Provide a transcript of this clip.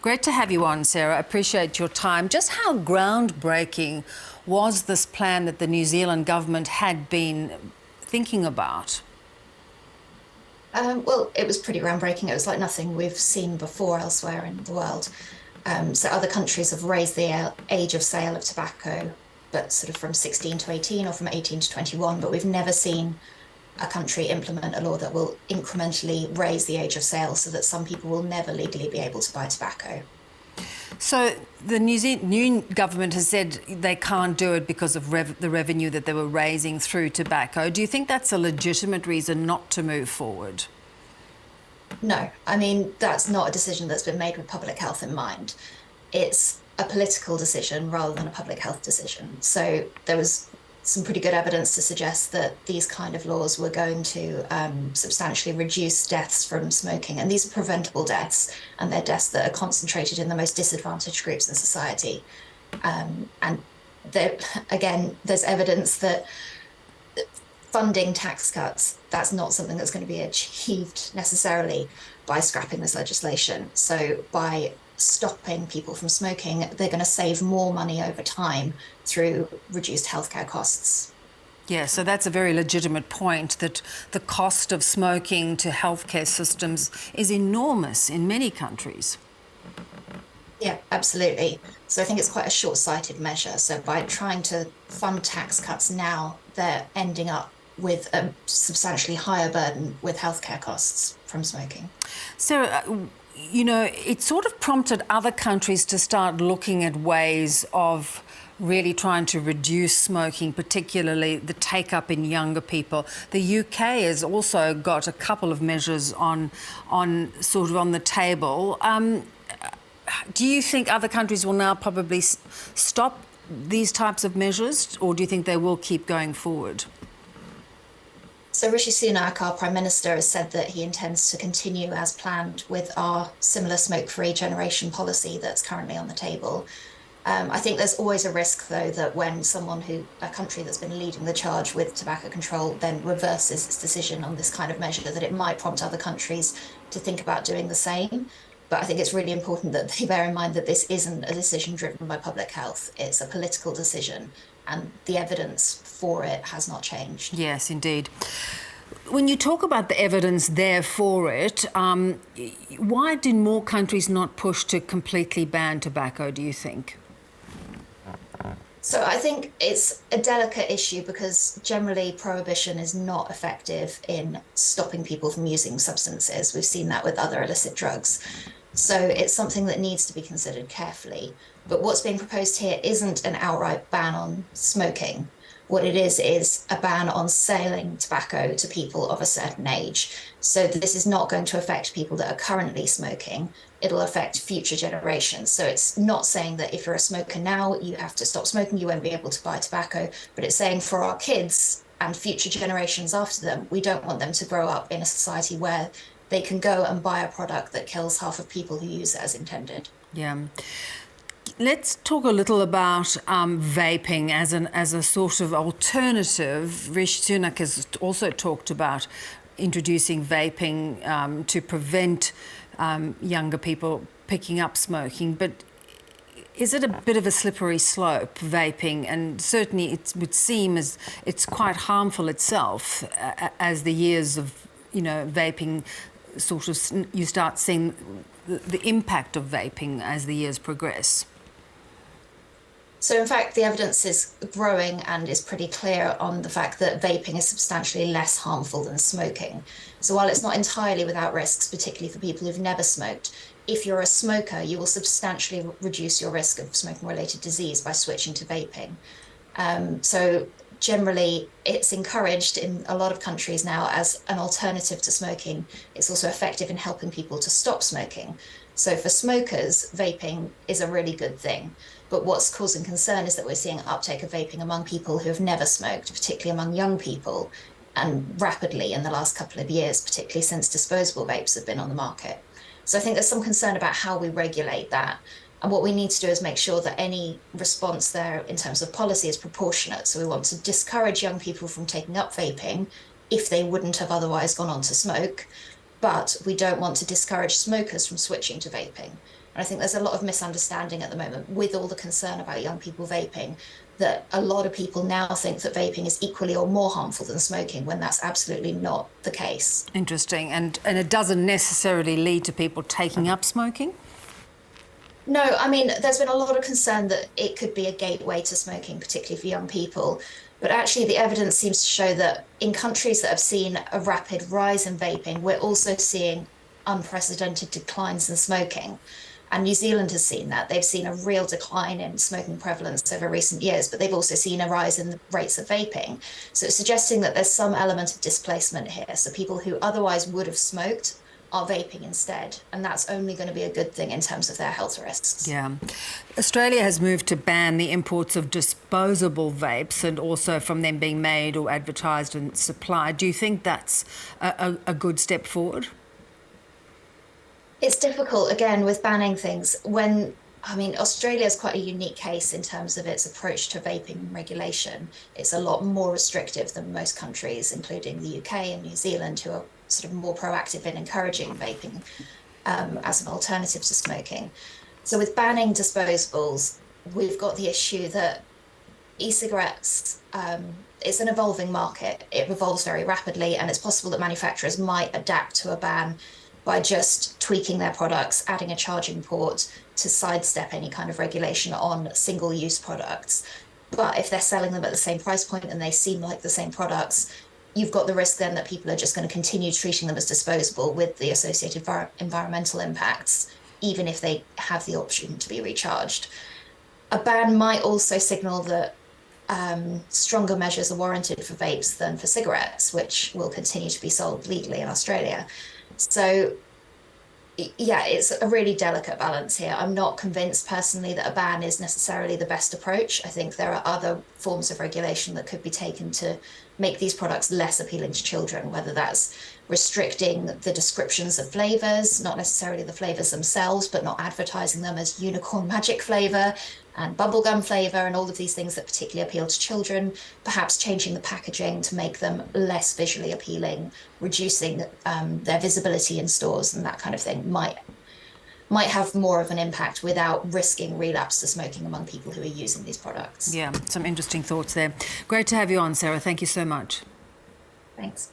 Great to have you on, Sarah. Appreciate your time. Just how groundbreaking was this plan that the New Zealand government had been thinking about? Well, it was pretty groundbreaking. It was like nothing we've seen before elsewhere in the world. So other countries have raised the age of sale of tobacco, but sort of from 16 to 18 or from 18 to 21, but we've never seen a country implement a law that will incrementally raise the age of sale so that some people will never legally be able to buy tobacco. So the new government has said they can't do it because of the revenue that they were raising through tobacco. Do you think that's a legitimate reason not to move forward? No, I mean, that's not a decision that's been made with public health in mind. It's a political decision rather than a public health decision. So there was some pretty good evidence to suggest that these kind of laws were going to substantially reduce deaths from smoking. And these are preventable deaths, and they're deaths that are concentrated in the most disadvantaged groups in society. And again, there's evidence that funding tax cuts, that's not something that's going to be achieved necessarily by scrapping this legislation. So by stopping people from smoking, they're going to save more money over time through reduced healthcare costs. Yeah, so that's a very legitimate point, that the cost of smoking to healthcare systems is enormous in many countries. Yeah, absolutely. So I think it's quite a short-sighted measure. So by trying to fund tax cuts now, they're ending up with a substantially higher burden with healthcare costs from smoking. Sarah, you know, it sort of prompted other countries to start looking at ways of really trying to reduce smoking, particularly the take-up in younger people. The UK has also got a couple of measures on the table. Do you think other countries will now probably stop these types of measures, or do you think they will keep going forward? So Rishi Sunak, our Prime Minister, has said that he intends to continue as planned with our similar smoke-free generation policy that's currently on the table. I think there's always a risk, though, that when a country that's been leading the charge with tobacco control then reverses its decision on this kind of measure, that it might prompt other countries to think about doing the same. But I think it's really important that they bear in mind that this isn't a decision driven by public health. It's a political decision, and the evidence for it has not changed. Yes, indeed. When you talk about the evidence there for it, why do more countries not push to completely ban tobacco, do you think? So I think it's a delicate issue because generally prohibition is not effective in stopping people from using substances. We've seen that with other illicit drugs. So it's something that needs to be considered carefully. But what's being proposed here isn't an outright ban on smoking. What it is a ban on selling tobacco to people of a certain age. So this is not going to affect people that are currently smoking. It'll affect future generations. So it's not saying that if you're a smoker now, you have to stop smoking, you won't be able to buy tobacco, but it's saying for our kids and future generations after them, we don't want them to grow up in a society where they can go and buy a product that kills half of people who use it as intended. Yeah. Let's talk a little about vaping as a sort of alternative. Rishi Sunak has also talked about introducing vaping to prevent younger people picking up smoking. But is it a bit of a slippery slope, vaping? And certainly it would seem as it's quite harmful itself as the years of, vaping you start seeing the impact of vaping as the years progress. So in fact, the evidence is growing and is pretty clear on the fact that vaping is substantially less harmful than smoking. So while it's not entirely without risks, particularly for people who've never smoked, if you're a smoker, you will substantially reduce your risk of smoking-related disease by switching to vaping. So generally, it's encouraged in a lot of countries now as an alternative to smoking. It's also effective in helping people to stop smoking. So for smokers, vaping is a really good thing. But what's causing concern is that we're seeing an uptake of vaping among people who have never smoked, particularly among young people, and rapidly in the last couple of years, particularly since disposable vapes have been on the market. So I think there's some concern about how we regulate that. And what we need to do is make sure that any response there in terms of policy is proportionate. So we want to discourage young people from taking up vaping if they wouldn't have otherwise gone on to smoke, but we don't want to discourage smokers from switching to vaping. And I think there's a lot of misunderstanding at the moment with all the concern about young people vaping, that a lot of people now think that vaping is equally or more harmful than smoking, when that's absolutely not the case. Interesting. And it doesn't necessarily lead to people taking up smoking? No, I mean, there's been a lot of concern that it could be a gateway to smoking, particularly for young people. But actually, the evidence seems to show that in countries that have seen a rapid rise in vaping, we're also seeing unprecedented declines in smoking. And New Zealand has seen that. They've seen a real decline in smoking prevalence over recent years, but they've also seen a rise in the rates of vaping. So it's suggesting that there's some element of displacement here. So people who otherwise would have smoked are vaping instead, and that's only going to be a good thing in terms of their health risks. Yeah. Australia has moved to ban the imports of disposable vapes and also from them being made or advertised and supplied. Do you think that's a good step forward? It's difficult, again, with banning things. Australia is quite a unique case in terms of its approach to vaping regulation. It's a lot more restrictive than most countries, including the UK and New Zealand, who are sort of more proactive in encouraging vaping as an alternative to smoking. So with banning disposables, we've got the issue that e-cigarettes, it's an evolving market. It evolves very rapidly, and it's possible that manufacturers might adapt to a ban by just tweaking their products, adding a charging port to sidestep any kind of regulation on single-use products. But if they're selling them at the same price point and they seem like the same products, you've got the risk then that people are just going to continue treating them as disposable with the associated environmental impacts, even if they have the option to be recharged. A ban might also signal that stronger measures are warranted for vapes than for cigarettes, which will continue to be sold legally in Australia. So, yeah, it's a really delicate balance here. I'm not convinced personally that a ban is necessarily the best approach. I think there are other forms of regulation that could be taken to make these products less appealing to children, whether that's restricting the descriptions of flavors, not necessarily the flavors themselves, but not advertising them as unicorn magic flavor and bubblegum flavor and all of these things that particularly appeal to children, perhaps changing the packaging to make them less visually appealing, reducing their visibility in stores, and that kind of thing might have more of an impact without risking relapse to smoking among people who are using these products. Yeah, some interesting thoughts there. Great to have you on, Sarah. Thank you so much. Thanks.